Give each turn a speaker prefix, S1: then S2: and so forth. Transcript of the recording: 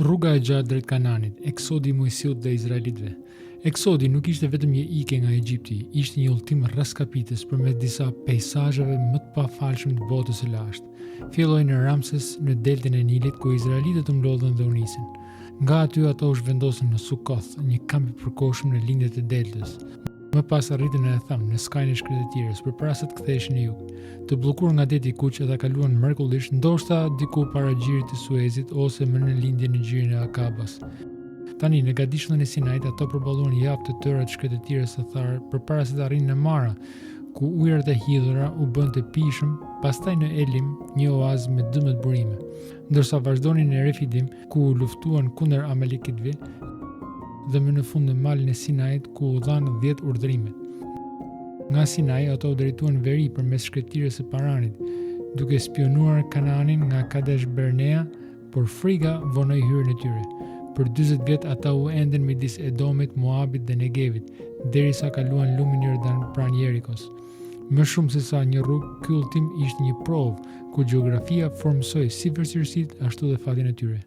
S1: Rruga e gjatë drejt Kananit, eksodi i Mojsiut dhe Izraelitëve. Eksodi nuk ishte vetëm një ikje nga Egjipti, ishte një udhëtim raskapitës përmes disa peizazheve më të pafalshëm të botës së lashtë. Filloi në Ramses, në deltën e Nilit, ku izraelitët u mblodhën dhe u nisën. Nga aty ato u zhvendosën në Sukoth, një kamp i përkohshëm në lindjet e deltës. Më pas arritën në Etham, në skajin e shkretëtirës, përpara se të ktheheshin në jug. Të bllokuar nga deti i Kuq, ata kaluan mrekullisht, ndoshta diku para gjirit të Suezit ose më në lindje në gjirin e Akabas. Tani në gadishullin e Sinait ato përballuan javë të tëra të shkretëtirës së Thar përpara se të arrinë në Mara, ku ujërat e hidhura u bën të pijshëm, pastaj në Elim, një oazë me 12 burime, ndërsa vazhdonin në Refidim, ku luftuan kundër Amalekitëve, dhe më në fund në malin e Sinait, ku u dhanë 10 urdhërime. Nga Sinai ato u drejtuan veri përmes shkretëtirës së Paranit, duke spionuar Kananin nga Kadesh Bernea, por frika vonoi hyrjen e tyre. Për 40 vjet ata u enden midis Edomit, Moabit dhe Negevit, derisa kaluan lumin Jordan pranë Jerikos. Më shumë se sa një rrugë, ky udhëtim ishte një provë ku gjeografia formsoi si vështirësitë ashtu dhe fatin e tyre.